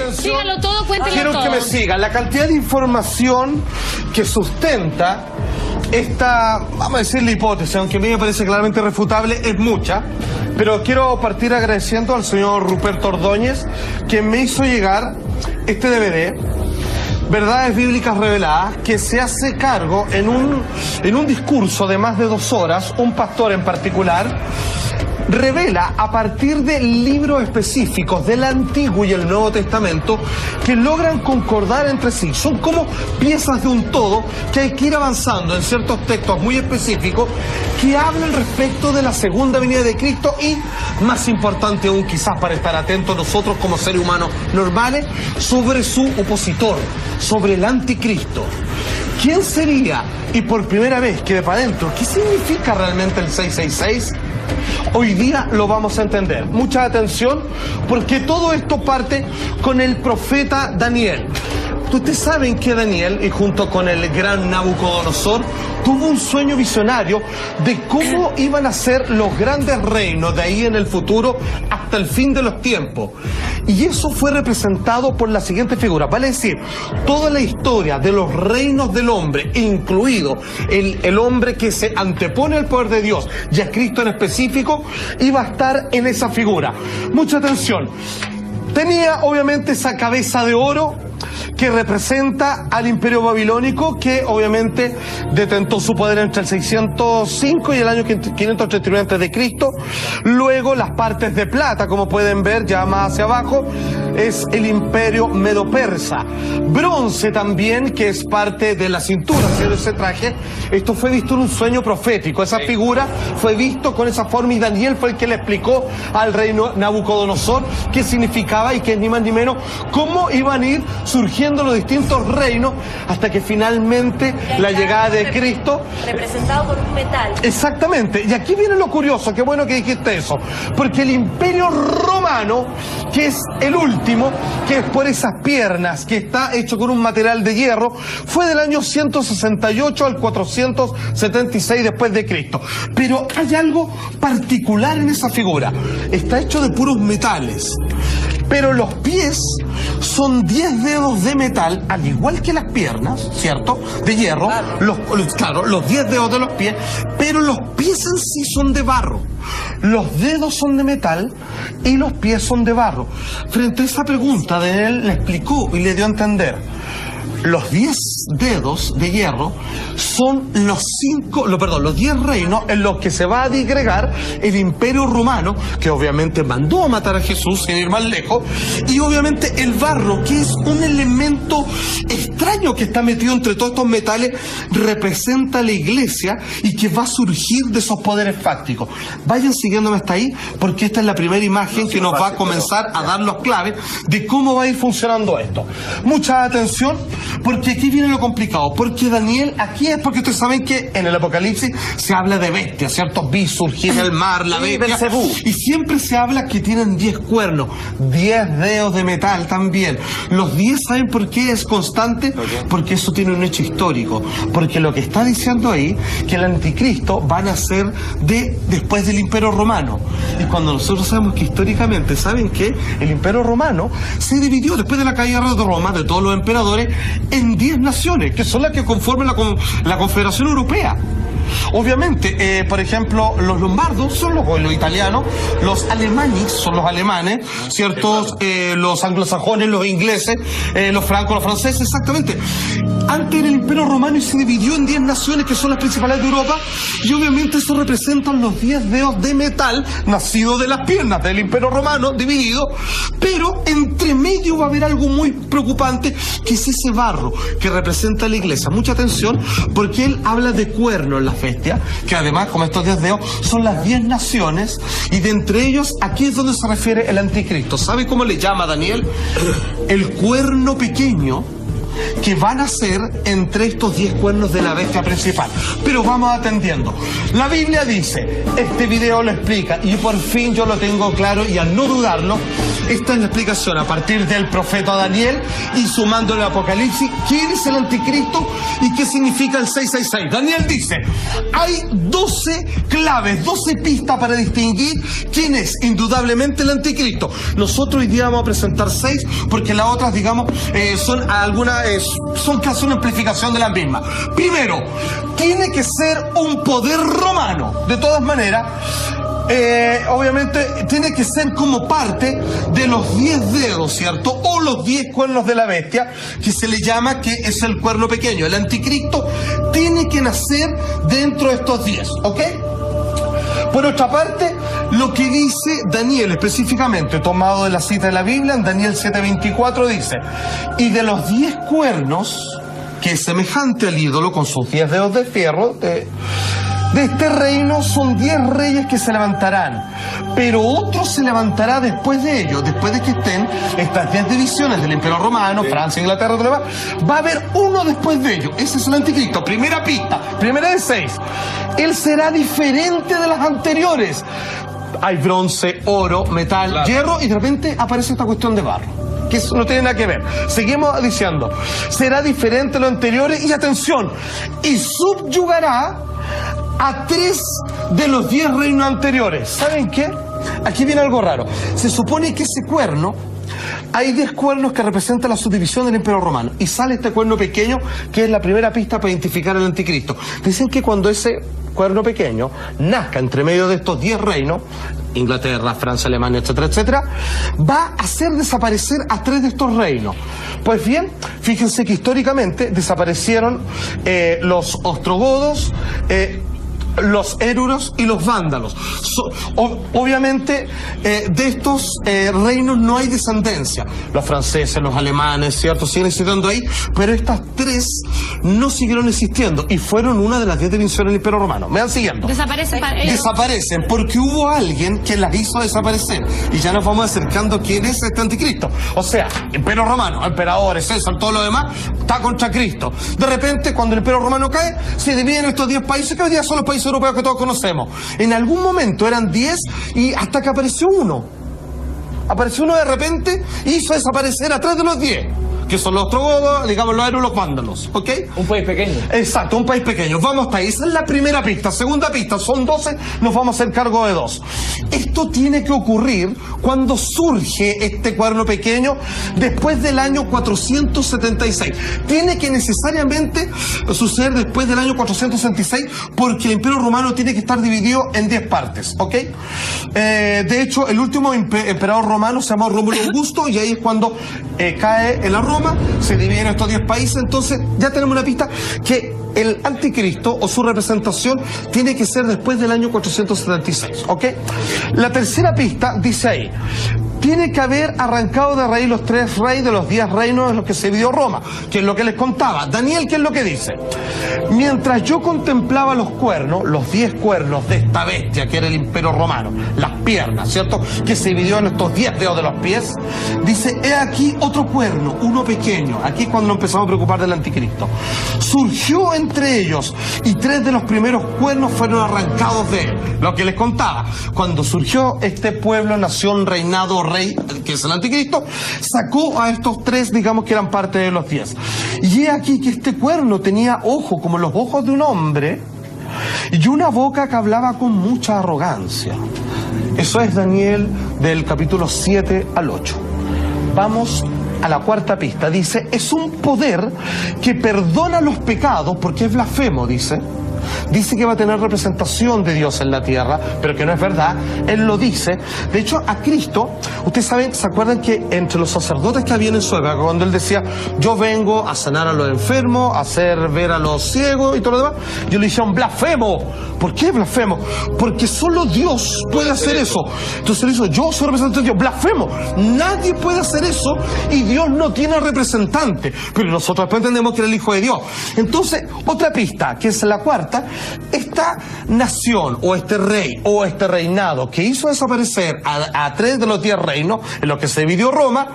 atención. Dígalo todo, cuéntelo Quiero todo. que me sigan. La cantidad de información que sustenta esta, vamos a decir, la hipótesis, aunque a mí me parece claramente refutable, es mucha. Pero quiero partir agradeciendo al señor Ruperto Ordóñez, quien me hizo llegar este DVD, Verdades Bíblicas Reveladas, que se hace cargo en un discurso de más de 2 horas, un pastor en particular, revela a partir de libros específicos del Antiguo y el Nuevo Testamento que logran concordar entre sí. Son como piezas de un todo que hay que ir avanzando en ciertos textos muy específicos que hablan respecto de la segunda venida de Cristo y, más importante aún quizás para estar atentos nosotros como seres humanos normales, sobre su opositor, sobre el anticristo. ¿Quién sería? Y por primera vez quede para adentro, ¿qué significa realmente el 666? Hoy día lo vamos a entender. Mucha atención, porque todo esto parte con el profeta Daniel. Ustedes saben que Daniel, y junto con el gran Nabucodonosor, tuvo un sueño visionario de cómo iban a ser los grandes reinos de ahí en el futuro hasta el fin de los tiempos. Y eso fue representado por la siguiente figura. Vale decir, toda la historia de los reinos del hombre, incluido el hombre que se antepone al poder de Dios y a Cristo en específico, iba a estar en esa figura. Mucha atención. Tenía obviamente esa cabeza de oro que representa al imperio babilónico, que obviamente detentó su poder entre el 605 y el año 539 a.C. Luego las partes de plata, como pueden ver ya más hacia abajo, es el imperio medo-persa. Bronce también, que es parte de la cintura de ese traje. Esto fue visto en un sueño profético. Esa figura fue visto con esa forma y Daniel fue el que le explicó al rey Nabucodonosor qué significaba y que es ni más ni menos cómo iban a ir surgiendo los distintos reinos hasta que finalmente la llegada de Cristo, representado por un metal. Exactamente. Y aquí viene lo curioso, qué bueno que dijiste eso, porque el imperio romano, que es el último, que es por esas piernas, que está hecho con un material de hierro, fue del año 168 al 476 después de Cristo. Pero hay algo particular en esa figura. Está hecho de puros metales. Pero los pies son 10 dedos de metal, al igual que las piernas, ¿cierto? De hierro. Claro, los 10 dedos de los pies, pero los pies en sí son de barro. Los dedos son de metal y los pies son de barro. Frente a esa pregunta, Daniel le explicó y le dio a entender. Los 10 dedos de hierro son los 10 reinos en los que se va a disgregar el imperio romano, que obviamente mandó a matar a Jesús sin ir más lejos, y obviamente el barro, que es un elemento extraño que está metido entre todos estos metales, representa a la iglesia y que va a surgir de esos poderes fácticos. Vayan siguiéndome hasta ahí, porque esta es la primera imagen que nos va a comenzar a dar las claves de cómo va a ir funcionando esto. Mucha atención, porque aquí viene lo complicado, porque Daniel, aquí es porque ustedes saben que en el Apocalipsis se habla de bestias, ¿cierto? Vi surgir el mar, la bestia, y siempre se habla que tienen 10 cuernos, 10 dedos de metal también. Los 10, ¿saben por qué es constante? Porque eso tiene un hecho histórico, porque lo que está diciendo ahí, que el anticristo va a nacer después del imperio romano. Y cuando nosotros sabemos que históricamente, ¿saben qué? El imperio romano se dividió después de la caída de Roma, de todos los emperadores, en 10 naciones, que son las que conforman la Confederación Europea. Obviamente, por ejemplo, los lombardos son los italianos, los alemanes son los alemanes, ¿cierto? Los anglosajones, los ingleses, los francos, los franceses, exactamente. Antes era el Imperio Romano y se dividió en 10 naciones que son las principales de Europa, y obviamente eso representan los 10 dedos de metal nacidos de las piernas del Imperio Romano dividido, pero entre medio va a haber algo muy preocupante, que es ese barro que representa a la iglesia. Mucha atención, porque él habla de cuernos en las bestias, que además, como estos 10 dedos, son las 10 naciones, y de entre ellos, aquí es donde se refiere el anticristo. ¿Sabe cómo le llama Daniel? El cuerno pequeño que van a ser entre estos 10 cuernos de la bestia principal. Pero vamos atendiendo. La Biblia dice, este video lo explica, y por fin yo lo tengo claro, y al no dudarlo, esta es la explicación a partir del profeta Daniel y sumando el Apocalipsis, quién es el anticristo y qué significa el 666. Daniel dice, hay 12 claves, 12 pistas para distinguir quién es indudablemente el anticristo. Nosotros hoy día vamos a presentar 6 porque las otras, digamos, son casi una amplificación de las mismas. Primero, tiene que ser un poder romano. De todas maneras, obviamente tiene que ser como parte de los 10 dedos, ¿cierto? O los 10 cuernos de la bestia, que se le llama que es el cuerno pequeño. El anticristo tiene que nacer dentro de estos 10, ¿ok? Por otra parte, lo que dice Daniel específicamente, tomado de la cita de la Biblia, en Daniel 7:24 dice, y de los 10 cuernos, que es semejante al ídolo con sus 10 dedos de fierro, de este reino son 10 reyes que se levantarán, pero otro se levantará después de ellos, después de que estén estas 10 divisiones del Imperio Romano, Francia, Inglaterra, todo lo demás, va a haber uno después de ellos. Ese es el anticristo. Primera pista, primera de 6. Él será diferente de las anteriores. Hay bronce, oro, metal, hierro, y de repente aparece esta cuestión de barro, que eso no tiene nada que ver. Seguimos diciendo, será diferente de los anteriores, y atención, y subyugará a 3 de los 10 reinos anteriores. ¿Saben qué? Aquí viene algo raro. Se supone que ese cuerno, hay 10 cuernos que representan la subdivisión del Imperio Romano, y sale este cuerno pequeño, que es la primera pista para identificar al anticristo. Dicen que cuando ese cuerno pequeño nazca entre medio de estos 10 reinos, Inglaterra, Francia, Alemania, etcétera, etcétera, va a hacer desaparecer a 3 de estos reinos. Pues bien, fíjense que históricamente desaparecieron los ostrogodos, los éruros y los vándalos. Obviamente de estos reinos no hay descendencia. Los franceses, los alemanes, ¿cierto? Siguen existiendo ahí, pero estas 3 no siguieron existiendo y fueron una de las 10 divisiones del Imperio Romano. ¿Me van siguiendo? Desaparecen. Desaparecen porque hubo alguien que las hizo desaparecer, y ya nos vamos acercando a quién es este anticristo. O sea, Imperio Romano, emperadores, César, todo lo demás está contra Cristo. De repente, cuando el Imperio Romano cae, se dividen estos 10 países que hoy día son los países europeos que todos conocemos. En algún momento eran 10, y hasta que apareció uno. Apareció uno de repente y hizo desaparecer a 3 de los 10, que son los ostrogodos, digamos los éruros, los vándalos, ¿ok? Un país pequeño. Exacto, un país pequeño. Vamos hasta ahí. Esa es la primera pista. Segunda pista, son 12, nos vamos a hacer cargo de 2. Esto tiene que ocurrir cuando surge este cuerno pequeño después del año 476. Tiene que necesariamente suceder después del año 476 porque el Imperio Romano tiene que estar dividido en 10 partes, ¿ok? De hecho, el último emperador romano se llamó Rómulo Augusto, y ahí es cuando cae en la Roma, se dividen estos 10 países. Entonces ya tenemos una pista que el anticristo o su representación tiene que ser después del año 476, ¿ok? La tercera pista dice ahí, tiene que haber arrancado de raíz los 3 reyes de los 10 reinos en los que se dividió Roma, que es lo que les contaba. Daniel, ¿qué es lo que dice? Mientras yo contemplaba los cuernos, los 10 cuernos de esta bestia que era el Imperio Romano, las piernas, ¿cierto? Que se dividió en estos 10 dedos de los pies, dice, he aquí otro cuerno, uno pequeño. Aquí es cuando nos empezamos a preocupar del anticristo. Surgió entre ellos, y 3 de los primeros cuernos fueron arrancados de él. Lo que les contaba, cuando surgió este pueblo, nación, reinado, rey, que es el anticristo, sacó a estos 3, digamos que eran parte de los 10. Y he aquí que este cuerno tenía ojos como los ojos de un hombre, y una boca que hablaba con mucha arrogancia. Eso es Daniel del capítulo 7 al 8. Vamos a la cuarta pista. Dice, es un poder que perdona los pecados porque es blasfemo, dice. Dice que va a tener representación de Dios en la tierra, pero que no es verdad. Él lo dice. De hecho, a Cristo, ustedes saben, ¿se acuerdan que entre los sacerdotes que habían en su época, cuando él decía, yo vengo a sanar a los enfermos, a hacer ver a los ciegos y todo lo demás, yo le decía, blasfemo? ¿Por qué blasfemo? Porque solo Dios puede hacer eso. Entonces él dijo, yo soy representante de Dios. Blasfemo. Nadie puede hacer eso, y Dios no tiene representante. Pero nosotros después entendemos que era el Hijo de Dios. Entonces, otra pista, que es la cuarta, basta, esta nación o este rey o este reinado que hizo desaparecer a 3 de los 10 reinos, en lo que se dividió Roma,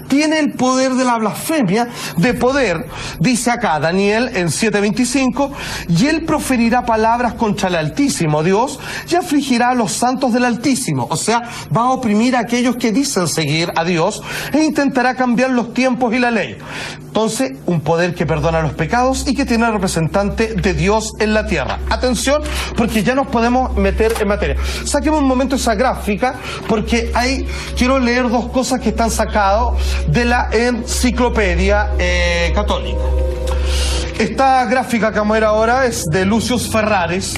tiene el poder de la blasfemia, de poder, dice acá Daniel en 7:25, y él proferirá palabras contra el Altísimo Dios y afligirá a los santos del Altísimo. O sea, va a oprimir a aquellos que dicen seguir a Dios e intentará cambiar los tiempos y la ley. Entonces, un poder que perdona los pecados y que tiene representante de Dios en la tierra. Atención, porque ya nos podemos meter en materia. Saquemos un momento esa gráfica, porque ahí quiero leer dos cosas que están sacadas de la enciclopedia católica. Esta gráfica que vamos a ver ahora es de Lucius Ferraris.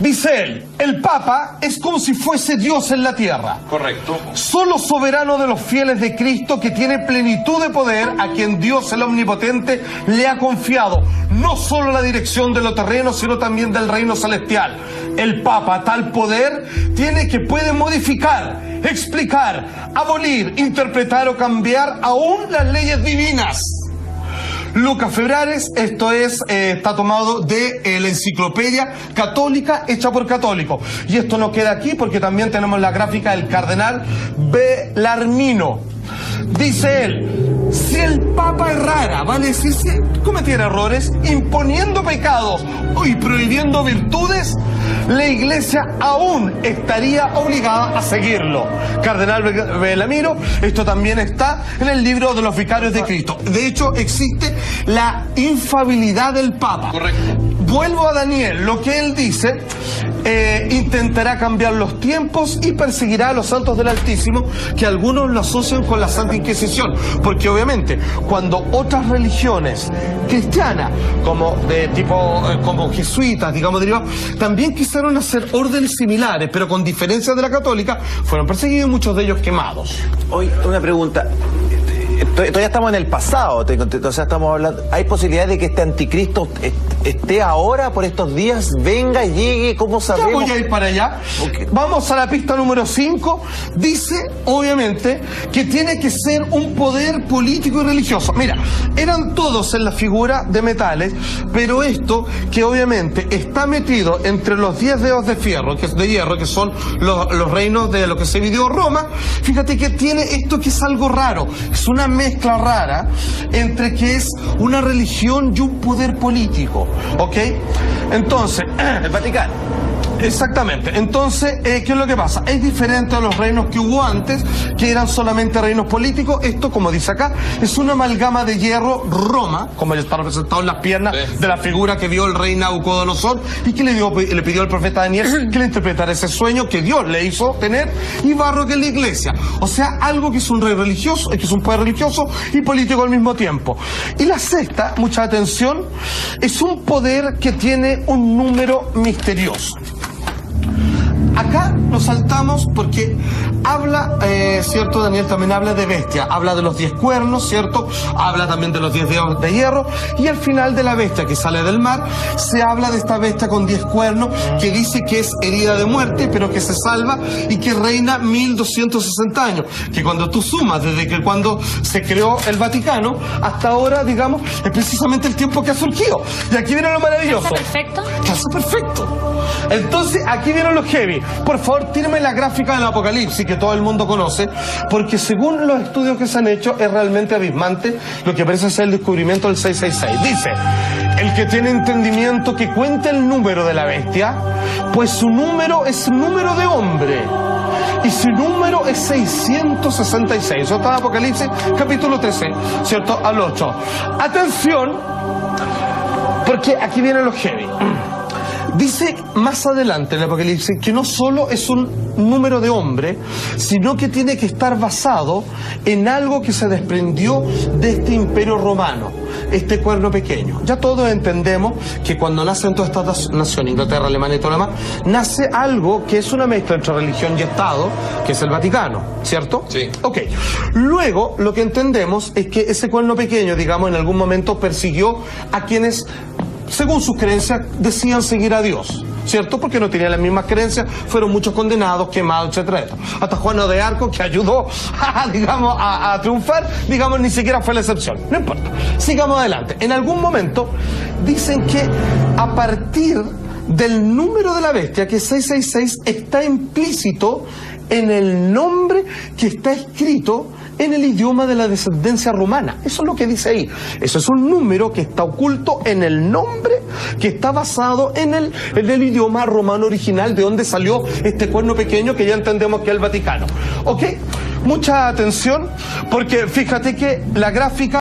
Dice él, el Papa es como si fuese Dios en la tierra. Correcto. Solo soberano de los fieles de Cristo, que tiene plenitud de poder, a quien Dios el Omnipotente le ha confiado no solo la dirección de lo terreno, sino también del reino celestial. El Papa, tal poder tiene que puede modificar, explicar, abolir, interpretar o cambiar aún las leyes divinas. Lucas Ferraris, esto es, está tomado de la enciclopedia católica hecha por católicos. Y esto no queda aquí porque también tenemos la gráfica del cardenal Bellarmino. Dice él, si el Papa errara, vale decir, si cometiera errores, imponiendo pecados y prohibiendo virtudes, la Iglesia aún estaría obligada a seguirlo. Cardenal Bellarmino, esto también está en el libro de los Vicarios de Cristo. De hecho, existe la infalibilidad del Papa. Correcto. Vuelvo a Daniel, lo que él dice, intentará cambiar los tiempos y perseguirá a los santos del Altísimo, que algunos lo asocian con la Santa Inquisición, porque obviamente cuando otras religiones cristianas, como de tipo, como jesuitas, digamos, derivados, también quisieron hacer órdenes similares, pero con diferencias de la católica, fueron perseguidos y muchos de ellos quemados. Hoy, una pregunta. Todavía estamos en el pasado, o sea, estamos hablando, ¿hay posibilidad de que este anticristo esté ahora, por estos días, venga, llegue? ¿Cómo sabemos? Ya voy a ir para allá. Okay. Vamos a la pista número 5. Dice, obviamente, que tiene que ser un poder político y religioso. Mira, eran todos en la figura de metales, pero esto, que obviamente está metido entre los 10 dedos de hierro, que son los reinos de lo que se dividió Roma, fíjate que tiene esto que es algo raro, es una mezcla rara entre que es una religión y un poder político, ¿ok? Entonces, El Vaticano. exactamente. Entonces, ¿qué es lo que pasa? Es diferente a los reinos que hubo antes, que eran solamente reinos políticos. Esto, como dice acá, es una amalgama de hierro Roma, como ya está representado en las piernas de la figura que vio el rey Nabucodonosor y que le pidió al profeta Daniel que le interpretara ese sueño que Dios le hizo tener, y barro que es la iglesia. O sea, algo que es un rey religioso, que es un poder religioso y político al mismo tiempo. Y la sexta, mucha atención, es un poder que tiene un número misterioso. Acá nos saltamos porque habla, ¿cierto? Daniel también habla de bestia, habla de los 10 cuernos, ¿cierto? Habla también de los 10 dedos de hierro, y al final de la bestia que sale del mar, se habla de esta bestia con 10 cuernos, que dice que es herida de muerte, pero que se salva y que reina 1260 años, que cuando tú sumas desde que cuando se creó el Vaticano hasta ahora, digamos, es precisamente el tiempo que ha surgido. Y aquí viene lo maravilloso. ¿Está perfecto? Calza perfecto. Entonces, aquí vienen los heavy. Por favor, tírame la gráfica del Apocalipsis, que todo el mundo conoce, porque según los estudios que se han hecho, es realmente abismante lo que parece ser el descubrimiento del 666. Dice, el que tiene entendimiento que cuente el número de la bestia, pues su número es número de hombre, y su número es 666. Eso está en Apocalipsis, capítulo 13, ¿cierto? Al 8. Atención, porque aquí vienen los heavy. Dice más adelante en el Apocalipsis que no solo es un número de hombre, sino que tiene que estar basado en algo que se desprendió de este imperio romano, este cuerno pequeño. Ya todos entendemos que cuando nacen todas estas naciones, Inglaterra, Alemania y todo lo demás, nace algo que es una mezcla entre religión y Estado, que es el Vaticano, ¿cierto? Sí. Ok. Luego, lo que entendemos es que ese cuerno pequeño, digamos, en algún momento persiguió a quienes, según sus creencias, decían seguir a Dios. ¿cierto? Porque no tenían las mismas creencias, fueron muchos condenados, quemados, etcétera. Hasta Juana de Arco, que ayudó a triunfar, digamos, ni siquiera fue la excepción. No importa. Sigamos adelante. En algún momento dicen que a partir del número de la bestia, que es 666, está implícito en el nombre que está escrito en el idioma de la descendencia romana. Eso es lo que dice ahí. Eso es un número que está oculto en el nombre que está basado en el idioma romano original, de donde salió este cuerno pequeño que ya entendemos que es el Vaticano. ¿Ok? Mucha atención, porque fíjate que la gráfica